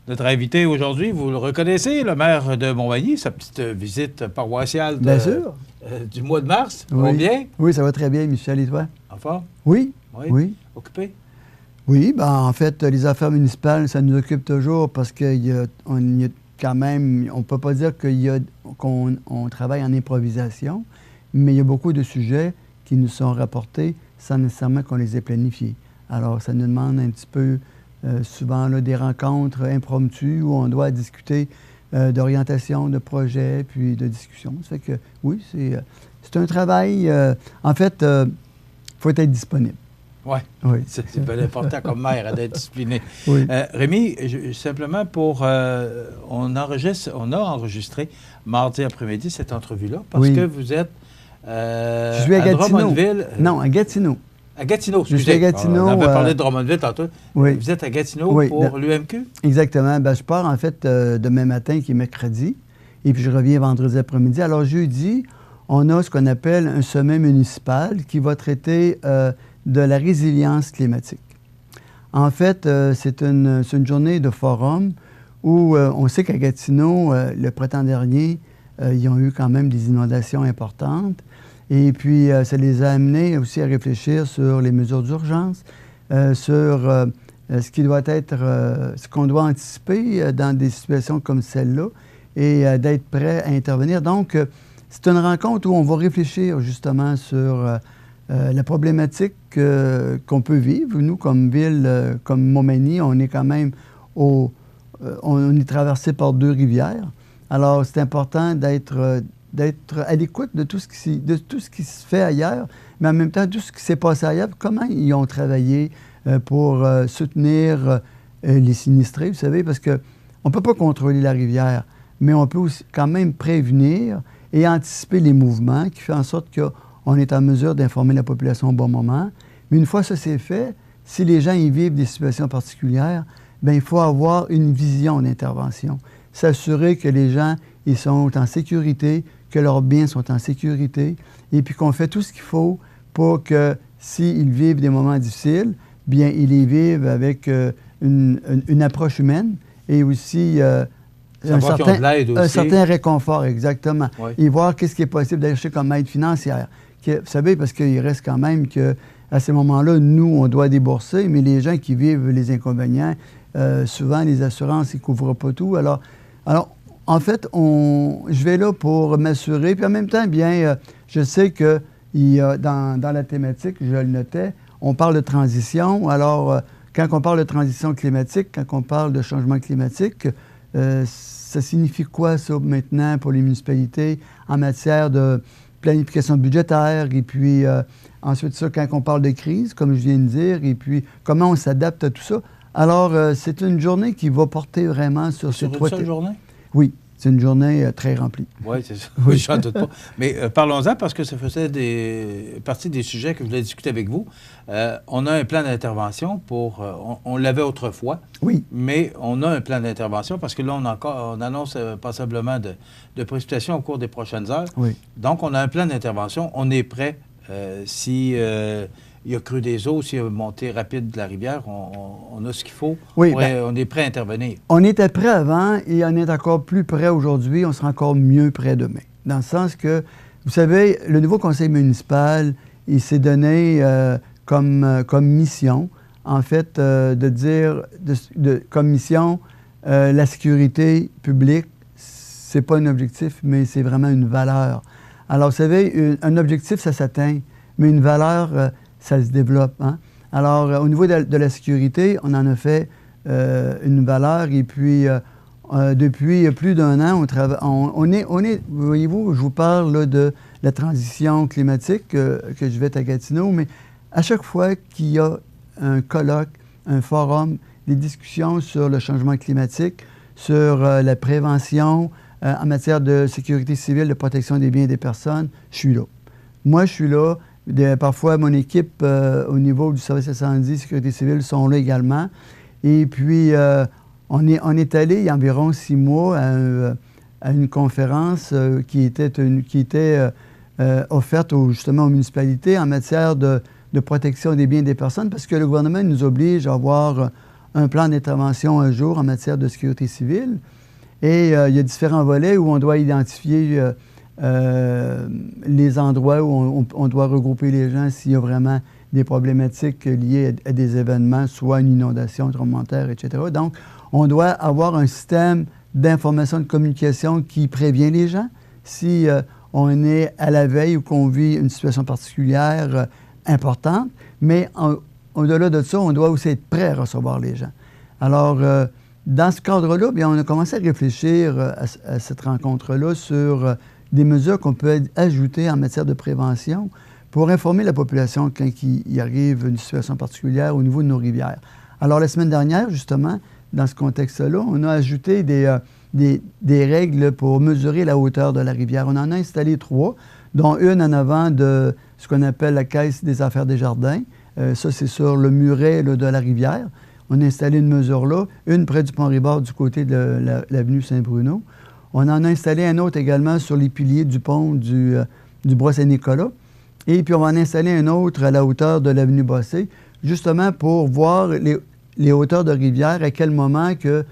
Notre invité aujourd'hui, vous le reconnaissez, le maire de Montmagny, sa petite visite paroissiale Bien sûr. Du mois de mars. Ça Oui. va bien? Oui, ça va très bien, Michel, et toi? En forme? Oui. Oui. Oui. Occupé? Oui, ben en fait, les affaires municipales, ça nous occupe toujours parce qu'il y a quand même, on ne peut pas dire qu'on travaille en improvisation, mais il y a beaucoup de sujets qui nous sont rapportés sans nécessairement qu'on les ait planifiés. Alors, ça nous demande un petit peu, souvent, là, des rencontres impromptues où on doit discuter d'orientation, de projets, puis de discussion. Ça fait que, oui, c'est un travail. En fait, il faut être disponible. Ouais. Oui. C'est important comme maire d'être discipliné. Oui. Rémi, simplement on a enregistré mardi après-midi cette entrevue-là parce que vous êtes je suis à Gatineau. Drummondville. Non, à Gatineau. À Gatineau, excusez. Je suis à Gatineau. On avait parlé de Drummondville tantôt. Oui. Vous êtes à Gatineau pour l'UMQ? Exactement. Ben, je pars en fait demain matin, qui est mercredi, et puis je reviens vendredi après-midi. Alors jeudi, on a ce qu'on appelle un sommet municipal qui va traiter de la résilience climatique. En fait, c'est une journée de forum où on sait qu'à Gatineau, le printemps dernier, ils ont eu quand même des inondations importantes. Et puis, ça les a amenés aussi à réfléchir sur les mesures d'urgence, sur ce qui doit être, ce qu'on doit anticiper dans des situations comme celle-là et d'être prêt à intervenir. Donc, c'est une rencontre où on va réfléchir justement sur la problématique qu'on peut vivre. Nous, comme ville, comme Montmagny, on est quand même on est traversé par 2 rivières. Alors, c'est important d'être à l'écoute de tout ce qui se fait ailleurs, mais en même temps, tout ce qui s'est passé ailleurs, comment ils ont travaillé pour soutenir les sinistrés, vous savez, parce qu'on ne peut pas contrôler la rivière, mais on peut aussi quand même prévenir et anticiper les mouvements qui fait en sorte qu'on est en mesure d'informer la population au bon moment. Mais une fois ça c'est fait, si les gens y vivent des situations particulières, bien, il faut avoir une vision d'intervention. S'assurer que les gens ils sont en sécurité, que leurs biens sont en sécurité, et puis qu'on fait tout ce qu'il faut pour que s'ils vivent des moments difficiles, bien, ils les vivent avec une approche humaine et aussi un certain réconfort, exactement. Oui. Et voir qu'est-ce qui est possible d'aller chercher comme aide financière. Vous savez, parce qu'il reste quand même qu'à ces moments-là, nous, on doit débourser, mais les gens qui vivent les inconvénients, souvent, les assurances, ils ne couvrent pas tout. Alors en fait, je vais là pour m'assurer. Puis en même temps, bien, je sais que dans la thématique, je le notais, on parle de transition. Alors, quand on parle de transition climatique, quand on parle de changement climatique, ça signifie quoi, ça, maintenant, pour les municipalités en matière de planification budgétaire? Et puis, ensuite, ça, quand on parle de crise, comme je viens de dire, et puis, comment on s'adapte à tout ça? Alors, c'est une journée qui va porter vraiment sur ces trois... Sur une seule journée? Oui, c'est une journée très remplie. Oui, c'est ça. Oui, je n'en doute pas. Mais parlons-en parce que ça faisait partie des sujets que je voulais discuter avec vous. On a un plan d'intervention pour... on l'avait autrefois. Oui. Mais on a un plan d'intervention parce que là, on annonce passablement de précipitations au cours des prochaines heures. Oui. Donc, on a un plan d'intervention. On est prêt si... il y a creux des eaux, s'il y a montée rapide de la rivière, on a ce qu'il faut. Oui, on est prêt à intervenir. On était prêt avant et on est encore plus prêt aujourd'hui. On sera encore mieux prêt demain. Dans le sens que, vous savez, le nouveau conseil municipal, il s'est donné comme mission, en fait, de dire, comme mission, la sécurité publique, c'est pas un objectif, mais c'est vraiment une valeur. Alors, vous savez, un objectif, ça s'atteint, mais une valeur... ça se développe. Hein? Alors, au niveau de la sécurité, on en a fait une valeur et puis depuis plus d'1 an, on est, voyez-vous, je vous parle là, de la transition climatique que je vais être à Gatineau, mais à chaque fois qu'il y a un colloque, un forum, des discussions sur le changement climatique, sur la prévention en matière de sécurité civile, de protection des biens et des personnes, je suis là. Moi, je suis là. Parfois, mon équipe, au niveau du service incendie, sécurité civile, sont là également. Et puis, on est allé, il y a environ 6 mois, à une conférence qui était offerte justement aux municipalités en matière de protection des biens des personnes, parce que le gouvernement nous oblige à avoir un plan d'intervention un jour en matière de sécurité civile. Et il y a différents volets où on doit identifier les endroits où on doit regrouper les gens s'il y a vraiment des problématiques liées à des événements, soit une inondation, un tremblement de terre, etc. Donc, on doit avoir un système d'information, de communication qui prévient les gens. Si on est à la veille ou qu'on vit une situation particulière importante, mais au-delà de ça, on doit aussi être prêt à recevoir les gens. Alors, dans ce cadre-là, bien, on a commencé à réfléchir à cette rencontre-là sur des mesures qu'on peut ajouter en matière de prévention pour informer la population quand il arrive une situation particulière au niveau de nos rivières. Alors, la semaine dernière, justement, dans ce contexte-là, on a ajouté des règles pour mesurer la hauteur de la rivière. On en a installé 3, dont une en avant de ce qu'on appelle la Caisse des affaires des jardins. Ça, c'est sur le muret là, de la rivière. On a installé une mesure là, une près du Pont-Ribard du côté de l'avenue Saint-Bruno. On en a installé un autre également sur les piliers du pont du Bois Saint-Nicolas. Et puis, on va en installer un autre à la hauteur de l'avenue Bossé, justement pour voir les hauteurs de rivière, à quel moment que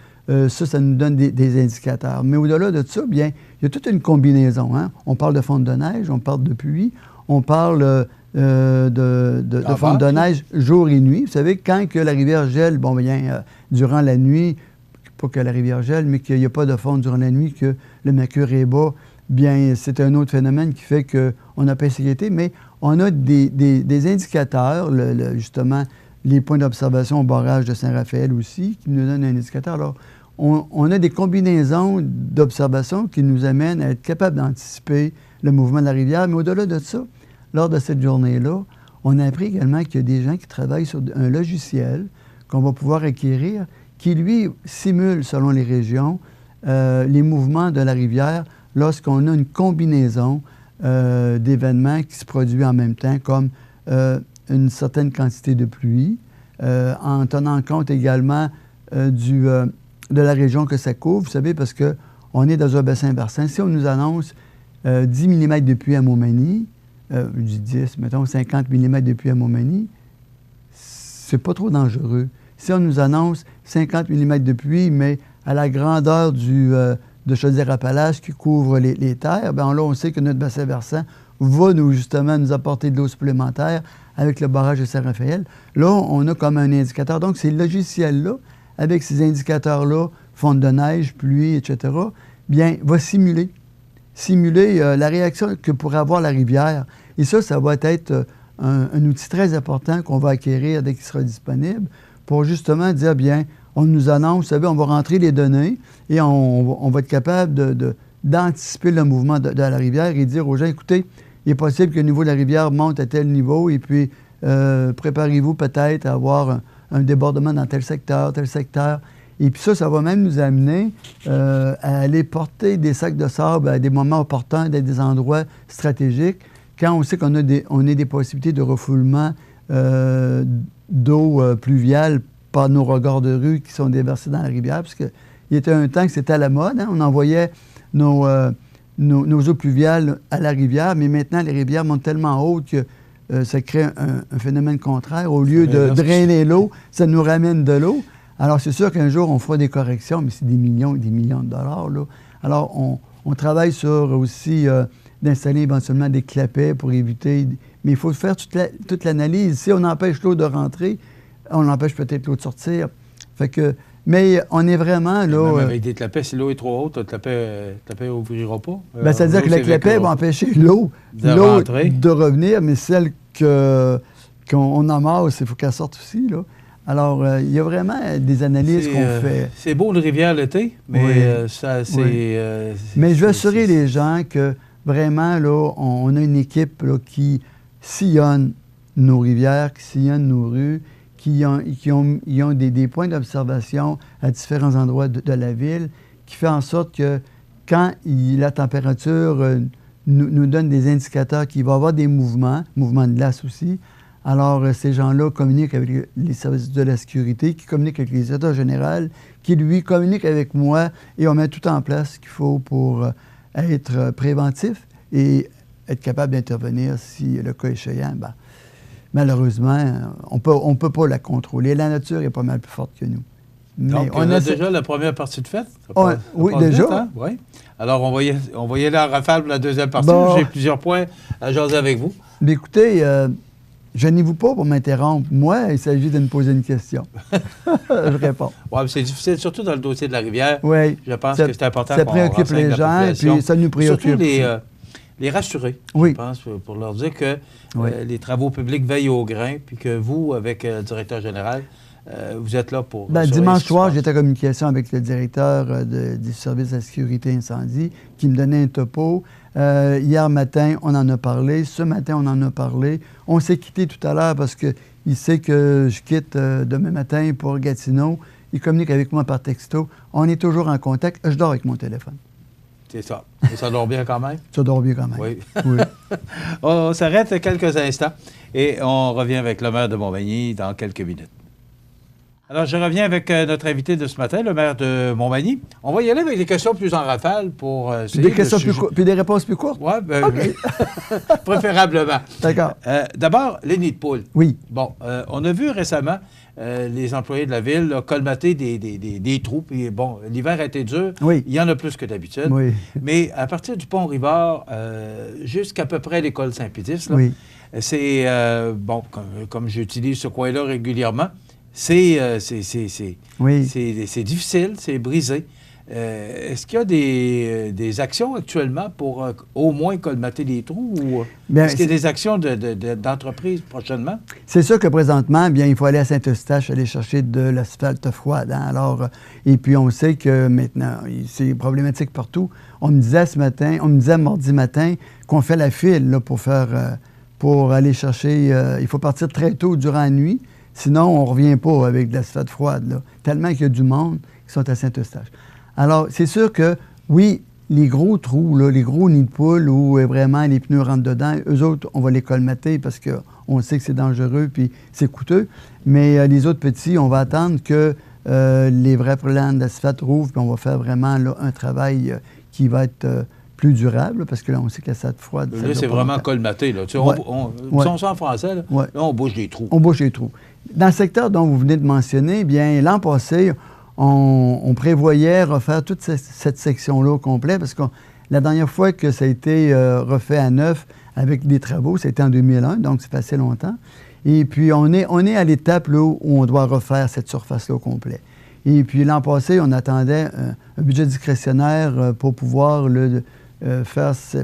ça nous donne des indicateurs. Mais au-delà de ça, bien, il y a toute une combinaison. Hein? On parle de fonte de neige, on parle de pluie, on parle de fonte de neige jour et nuit. Vous savez, quand que la rivière gèle, bon, bien, durant la nuit, pas que la rivière gèle, mais qu'il n'y a pas de fonte durant la nuit, que le mercure est bas, bien, c'est un autre phénomène qui fait qu'on n'a pas de sécurité, mais on a des indicateurs, justement, les points d'observation au barrage de Saint-Raphaël aussi, qui nous donnent un indicateur. Alors, on a des combinaisons d'observations qui nous amènent à être capables d'anticiper le mouvement de la rivière, mais au-delà de ça, lors de cette journée-là, on a appris également qu'il y a des gens qui travaillent sur un logiciel qu'on va pouvoir acquérir qui, lui, simule, selon les régions, les mouvements de la rivière lorsqu'on a une combinaison d'événements qui se produisent en même temps, comme une certaine quantité de pluie, en tenant compte également de la région que ça couvre. Vous savez, parce qu'on est dans un bassin versant. Si on nous annonce 10 mm de pluie à Montmagny, je dis 10, mettons 50 mm de pluie à Montmagny, c'est pas trop dangereux. Si on nous annonce 50 mm de pluie, mais à la grandeur de Chaudière-Appalaches qui couvre les terres, bien là, on sait que notre bassin versant va justement nous apporter de l'eau supplémentaire avec le barrage de Saint-Raphaël. Là, on a comme un indicateur. Donc, ces logiciels-là, avec ces indicateurs-là, fonte de neige, pluie, etc., bien, va simuler la réaction que pourrait avoir la rivière. Et ça va être un outil très important qu'on va acquérir dès qu'il sera disponible pour justement dire, bien, on nous annonce, vous savez, on va rentrer les données et on va être capable d'anticiper le mouvement de la rivière et dire aux gens, écoutez, il est possible que le niveau de la rivière monte à tel niveau et puis préparez-vous peut-être à avoir un débordement dans tel secteur. Et puis ça va même nous amener à aller porter des sacs de sable à des moments opportuns, à des endroits stratégiques, quand on sait qu'on a des possibilités de refoulement d'eau pluviale par nos regards de rue qui sont déversés dans la rivière, parce qu'il y était un temps que c'était à la mode, hein? On envoyait nos eaux pluviales à la rivière, mais maintenant, les rivières montent tellement haut que ça crée un phénomène contraire. Au lieu de drainer l'eau, ça nous ramène de l'eau. Alors, c'est sûr qu'un jour, on fera des corrections, mais c'est des millions et des millions de dollars, là. Alors, on travaille sur aussi d'installer éventuellement des clapets pour éviter... Mais il faut faire toute l'analyse. Si on empêche l'eau de rentrer, on empêche peut-être l'eau de sortir. Fait que... Mais on est vraiment là... Même avec des clapets, si l'eau est trop haute, le clapet n'ouvrira pas. Bien, ça veut dire que le clapet va empêcher l'eau de revenir, mais celle qu'on amasse, il faut qu'elle sorte aussi, là. Alors, il y a vraiment des analyses qu'on fait. C'est beau, une rivière l'été, mais ça, c'est... Oui. Mais je veux assurer les gens que vraiment, là, on a une équipe là, qui sillonne nos rivières, qui sillonne nos rues, qui ont des points d'observation à différents endroits de la ville, qui fait en sorte que quand la température nous donne des indicateurs qu'il va y avoir des mouvements de glace aussi, alors ces gens-là communiquent avec les services de la sécurité, qui communiquent avec les états généraux, qui, lui, communiquent avec moi, et on met tout en place ce qu'il faut pour être préventif et être capable d'intervenir si le cas échéant, malheureusement, on peut pas la contrôler. La nature est pas mal plus forte que nous. Mais donc, on a déjà la première partie de fête? Oui, déjà. Vite, hein? Oui. Alors, on va y aller en rafale pour la deuxième partie. Bon. J'ai plusieurs points à jaser avec vous. Mais écoutez, gênez-vous pas pour m'interrompre. Moi, il s'agit de me poser une question. Je réponds. Oui, c'est difficile, surtout dans le dossier de la rivière. Oui. Je pense que c'est important qu'on préoccupe les gens, et puis ça nous préoccupe. Surtout les rassurer, oui. Je pense, pour leur dire que les travaux publics veillent au grain, puis que vous, avec le directeur général, vous êtes là pour... dimanche soir, j'étais en communication avec le directeur du service de la sécurité incendie qui me donnait un topo. Hier matin, on en a parlé. Ce matin, on en a parlé. On s'est quitté tout à l'heure parce qu'il sait que je quitte demain matin pour Gatineau. Il communique avec moi par texto. On est toujours en contact. Je dors avec mon téléphone. C'est ça. Et ça dort bien quand même? Ça dort bien quand même. Oui. Oui. On s'arrête quelques instants et on revient avec le maire de Montmagny dans quelques minutes. Alors, je reviens avec notre invité de ce matin, le maire de Montmagny. On va y aller avec des questions plus en rafale pour puis des réponses plus courtes? Oui, okay. Préférablement. D'accord. D'abord, les nids de poules. Oui. Bon, on a vu récemment les employés de la ville là, colmater des trous. Puis, bon, l'hiver a été dur. Oui. Il y en a plus que d'habitude. Oui. Mais à partir du pont Rivard jusqu'à peu près l'école Saint-Pédis, oui. C'est, bon, comme j'utilise ce coin-là régulièrement, c'est difficile, c'est brisé. Est-ce qu'il y a des actions actuellement pour au moins colmater les trous ou est-ce qu'il y a des actions d'entreprise prochainement? C'est sûr que présentement, bien, il faut aller à Saint-Eustache, aller chercher de l'asphalte froide. Hein? Alors, et puis on sait que maintenant, c'est problématique partout. On me disait mardi matin qu'on fait la file là, pour aller chercher. Il faut partir très tôt durant la nuit. Sinon, on ne revient pas avec de l'asphalte froide, là, tellement qu'il y a du monde qui sont à Saint-Eustache. Alors, c'est sûr que, oui, les gros trous, là, les gros nids de poules où vraiment les pneus rentrent dedans, eux autres, on va les colmater parce qu'on sait que c'est dangereux puis c'est coûteux. Mais les autres petits, on va attendre que les vrais plans d'asphalte rouvrent puis on va faire vraiment là, un travail qui va être... plus durable, parce que là, on sait que l'asphalte froide... Là, c'est vraiment colmaté. Là. Tu sais, on sent en français, là, là, on bouge les trous. On bouge les trous. Dans le secteur dont vous venez de mentionner, bien, l'an passé, on prévoyait refaire toute cette section-là au complet, parce que la dernière fois que ça a été refait à neuf avec des travaux, c'était en 2001, donc ça fait assez longtemps. Et puis, on est à l'étape là, où on doit refaire cette surface-là au complet. Et puis, l'an passé, on attendait un budget discrétionnaire pour pouvoir...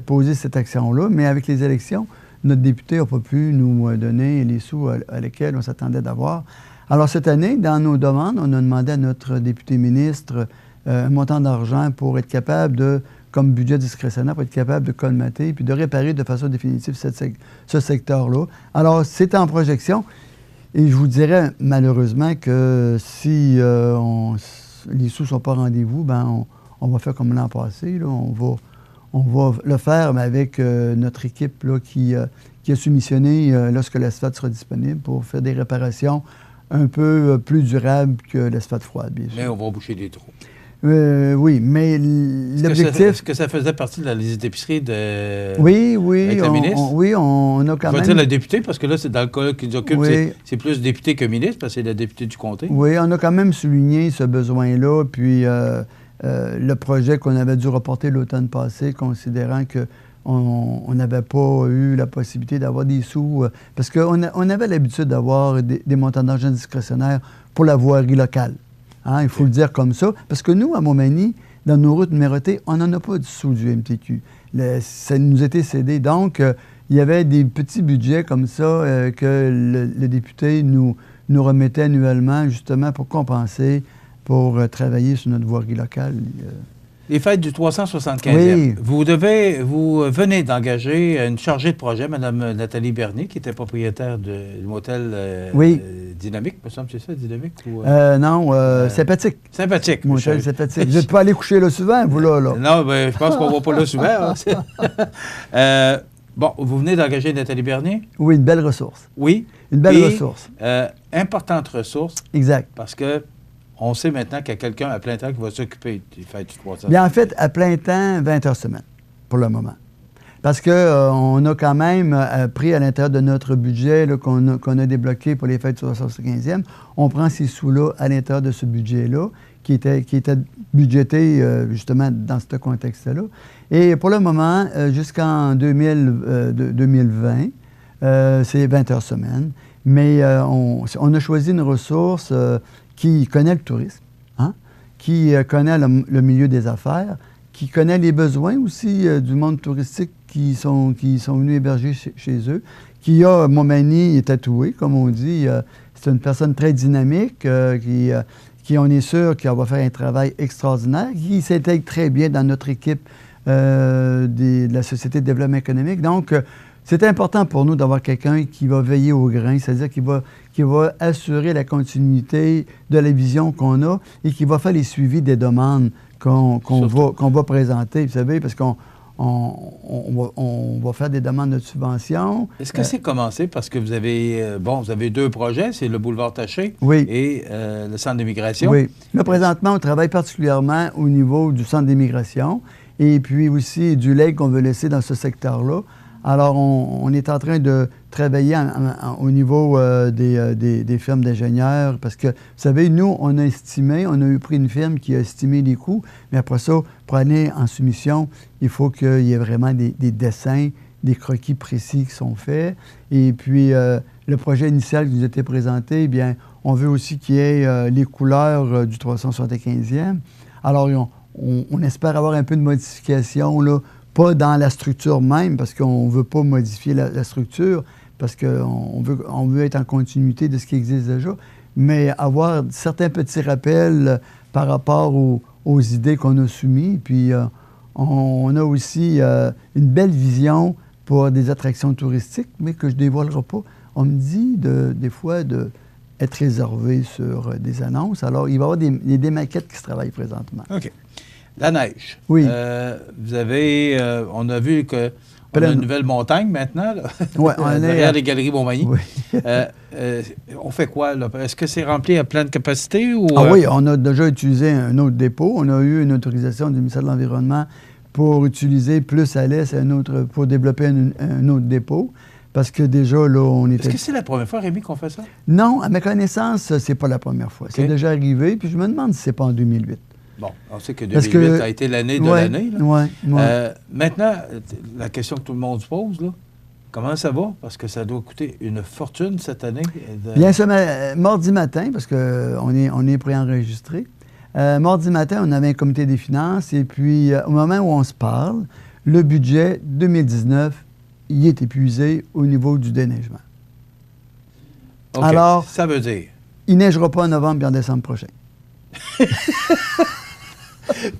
poser cette action-là, mais avec les élections, notre député n'a pas pu nous donner les sous à lesquels on s'attendait d'avoir. Alors, cette année, dans nos demandes, on a demandé à notre député ministre un montant d'argent pour être capable comme budget discrétionnaire, pour être capable de colmater puis de réparer de façon définitive ce secteur-là. Alors, c'est en projection. Et je vous dirais, malheureusement, que si les sous ne sont pas au rendez-vous, ben on va faire comme l'an passé. Là, on va le faire mais avec notre équipe là, qui a soumissionné lorsque l'asphalte sera disponible pour faire des réparations un peu plus durables que l'asphalte froide, bien sûr. Mais on va boucher des trous. Oui, mais l'objectif... Est-ce que ça faisait partie de la liste d'épicerie de... Oui, avec la ministre? Oui, on a quand même... Je vais dire la députée, parce que là, c'est dans le cas qui nous occupe, oui. c'est plus député que ministre, parce que c'est la députée du comté. Oui, on a quand même souligné ce besoin-là, puis... le projet qu'on avait dû reporter l'automne passé, considérant qu'on n'avait pas eu la possibilité d'avoir des sous, parce qu'on avait l'habitude d'avoir des montants d'argent discrétionnaires pour la voirie locale. Hein, il faut le dire comme ça, parce que nous, à Montmagny, dans nos routes numérotées, on n'en a pas du sous du MTQ. Ça nous était cédé. Donc, il y avait des petits budgets comme ça que le député nous remettait annuellement, justement, pour compenser pour travailler sur notre voirie locale. Les fêtes du 375e. Oui. Vous venez d'engager une chargée de projet, Mme Nathalie Bernier, qui était propriétaire du motel Dynamique, me semble, c'est ça, Dynamique? Ou, non, Sympathique. Sympathique. Motel Sympathique. Vous n'êtes pas allé coucher là souvent, vous, là? Non, ben, je pense qu'on ne va pas là souvent. Hein. Bon, vous venez d'engager Nathalie Bernier? Oui, une belle ressource. Oui. Une belle ressource. Importante ressource. Exact. Parce que on sait maintenant qu'il y a quelqu'un à plein temps qui va s'occuper des fêtes du 300. Bien, en fait, à plein temps, 20 heures semaine, pour le moment. Parce qu'on a quand même pris à l'intérieur de notre budget qu'on a débloqué pour les fêtes du 75e, on prend ces sous-là à l'intérieur de ce budget-là, qui était budgété justement dans ce contexte-là. Et pour le moment, jusqu'en 2020, c'est 20 heures semaine, mais on a choisi une ressource qui connaît le tourisme, hein, qui connaît le milieu des affaires, qui connaît les besoins aussi du monde touristique qui sont venus héberger chez eux, qui a Montmagny est tatoué, comme on dit. C'est une personne très dynamique qui, on est sûr, qu'elle va faire un travail extraordinaire, qui s'intègre très bien dans notre équipe de la Société de développement économique. Donc, c'est important pour nous d'avoir quelqu'un qui va veiller au grain, c'est-à-dire qui va assurer la continuité de la vision qu'on a et qui va faire les suivis des demandes qu'on va présenter, vous savez, parce qu'on va faire des demandes de subvention. Est-ce que c'est commencé parce que vous avez, vous avez 2 projets, c'est le boulevard Taché et le centre d'immigration? Oui. Là, présentement, on travaille particulièrement au niveau du centre d'immigration et puis aussi du legs qu'on veut laisser dans ce secteur-là. Alors, on est en train de travailler au niveau des firmes d'ingénieurs parce que, vous savez, nous, on a eu pris une firme qui a estimé les coûts, mais après ça, pour aller en soumission, il faut qu'il y ait vraiment des dessins, des croquis précis qui sont faits. Et puis, le projet initial qui nous a été présenté, eh bien, on veut aussi qu'il y ait les couleurs du 375e. Alors, on espère avoir un peu de modification, là, pas dans la structure même, parce qu'on ne veut pas modifier la structure, parce qu'on veut être en continuité de ce qui existe déjà, mais avoir certains petits rappels par rapport aux idées qu'on a soumises. Puis on a aussi une belle vision pour des attractions touristiques, mais que je ne dévoilerai pas. On me dit des fois d'être réservé sur des annonces. Alors, il va y avoir des maquettes qui se travaillent présentement. OK. La neige. Oui. Vous avez... on a vu qu'on a une nouvelle montagne maintenant, là. Oui, derrière les Galeries Montmagny. Oui. On fait quoi, là? Est-ce que c'est rempli à pleine capacité? Ou, oui, on a déjà utilisé un autre dépôt. On a eu une autorisation du ministère de l'Environnement pour utiliser plus à l'est pour développer un autre dépôt. Parce que déjà, là, on était... Est-ce que c'est la première fois, Rémi, qu'on fait ça? Non, à ma connaissance, c'est pas la première fois. Okay. C'est déjà arrivé, puis je me demande si c'est pas en 2008. Bon, on sait que 2008 a été l'année de l'année. Oui. Maintenant, la question que tout le monde se pose, là, comment ça va? Parce que ça doit coûter une fortune cette année. Bien, mardi matin, parce qu'on est préenregistré, mardi matin, on avait un comité des finances, et puis au moment où on se parle, le budget 2019, il est épuisé au niveau du déneigement. OK, alors, ça veut dire? Il ne neigera pas en novembre et en décembre prochain.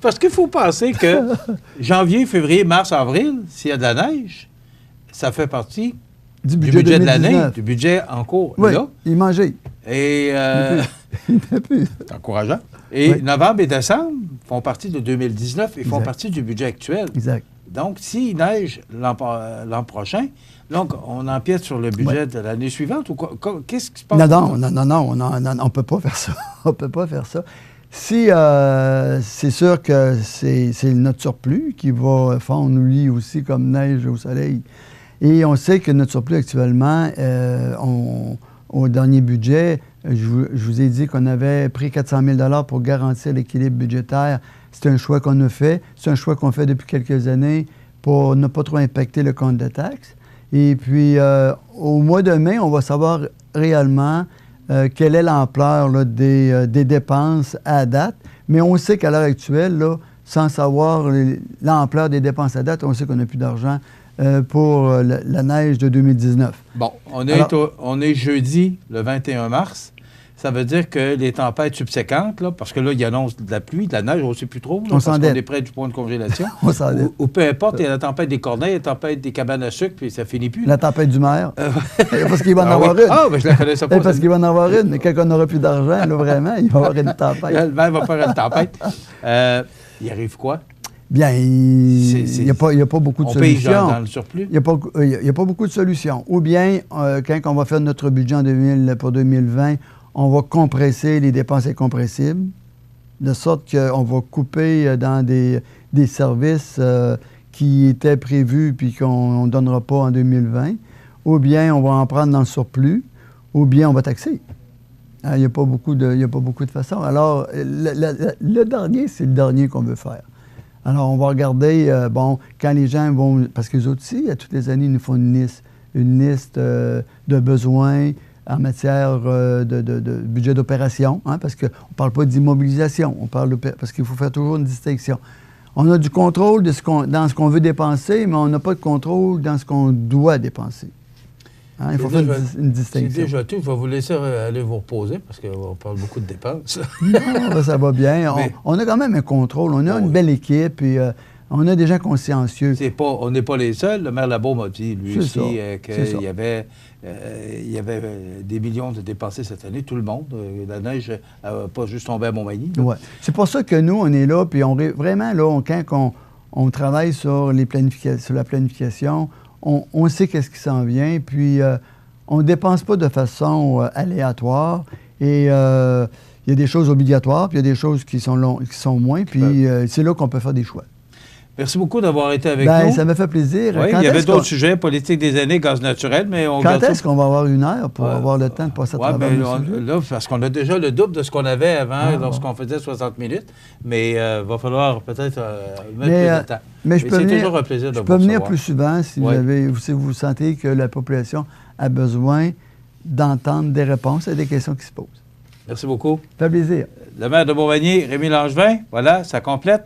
Parce qu'il faut penser que janvier, février, mars, avril, s'il y a de la neige, ça fait partie du budget de l'année, du budget en cours. Oui, là. Il mangeait. Et c'est encourageant. Et novembre et décembre font partie de 2019 et font partie du budget actuel. Exact. Donc, s'il neige l'an prochain, donc on empiète sur le budget de l'année suivante ou quoi? Qu'est-ce qui se passe? Non, on ne peut pas faire ça. On ne peut pas faire ça. Si c'est sûr que c'est notre surplus qui va fondre, lui aussi, comme neige au soleil. Et on sait que notre surplus actuellement, au dernier budget, je vous ai dit qu'on avait pris 400 000 pour garantir l'équilibre budgétaire. C'est un choix qu'on a fait. C'est un choix qu'on fait depuis quelques années pour ne pas trop impacter le compte de taxes. Et puis, au mois de mai, on va savoir réellement quelle est l'ampleur des dépenses à date. Mais on sait qu'à l'heure actuelle, là, sans savoir l'ampleur des dépenses à date, on sait qu'on n'a plus d'argent pour la neige de 2019. Bon, on est jeudi, le 21 mars. Ça veut dire que les tempêtes subséquentes, là, parce que là, il annonce de la pluie, de la neige, on ne sait plus trop, là, parce qu'on est près du point de congélation. On s'en dette. Ou peu importe, il y a la tempête des corneilles, la tempête des cabanes à sucre, puis ça finit plus. La tempête du maire. Parce qu'il va en avoir une. Ah, mais je la connaissais pas. Parce qu'il va en avoir une, mais quand on n'aura plus d'argent, là, vraiment, il va y avoir une tempête. Le maire va faire une tempête. Il arrive quoi? Bien, il n'y a pas beaucoup de solutions. On paye dans le surplus? Il n'y a pas beaucoup de solutions. Ou bien, quand on va faire notre budget pour 2020, on va compresser les dépenses incompressibles, de sorte qu'on va couper dans des services qui était prévu puis qu'on ne donnera pas en 2020, ou bien on va en prendre dans le surplus, ou bien on va taxer. Il n'y a pas beaucoup de façons. Alors, le dernier, c'est le dernier qu'on veut faire. Alors, on va regarder, quand les gens vont... Parce que les autres aussi, toutes les années, ils nous font une liste de besoins en matière de budget d'opération, hein, parce qu'on ne parle pas d'immobilisation, parce qu'il faut faire toujours une distinction. On a du contrôle dans ce qu'on veut dépenser, mais on n'a pas de contrôle dans ce qu'on doit dépenser. Hein, il faut faire une distinction. C'est déjà tout. Je vais vous laisser aller vous reposer parce qu'on parle beaucoup de dépenses. Non, ça va bien. Mais, on a quand même un contrôle. On a une belle équipe et on a des gens consciencieux. On n'est pas les seuls. Le maire Labo m'a dit, lui aussi, qu'il y avait des millions de dépensés cette année. Tout le monde. La neige n'a pas juste tombé à Montmagny. Ouais. C'est pour ça que nous, on est là. Puis vraiment, là, quand on travaille sur la planification, on sait qu'est-ce qui s'en vient, puis on ne dépense pas de façon aléatoire. Et il y a des choses obligatoires, puis il y a des choses qui sont moins, puis c'est là qu'on peut faire des choix. Merci beaucoup d'avoir été avec nous. Ça me fait plaisir. Oui, il y avait d'autres sujets, politique des années, gaz naturel, mais on... Quand est-ce qu'on va avoir une heure pour avoir le temps de passer à travers le sujet? Là, parce qu'on a déjà le double de ce qu'on avait avant lorsqu'on faisait 60 minutes, mais il va falloir peut-être mettre plus de temps. Mais c'est toujours un plaisir de vous recevoir. Je peux venir plus souvent si vous sentez que la population a besoin d'entendre des réponses à des questions qui se posent. Merci beaucoup. Ça fait plaisir. Le maire de Montmagny, Rémi Langevin, voilà, ça complète.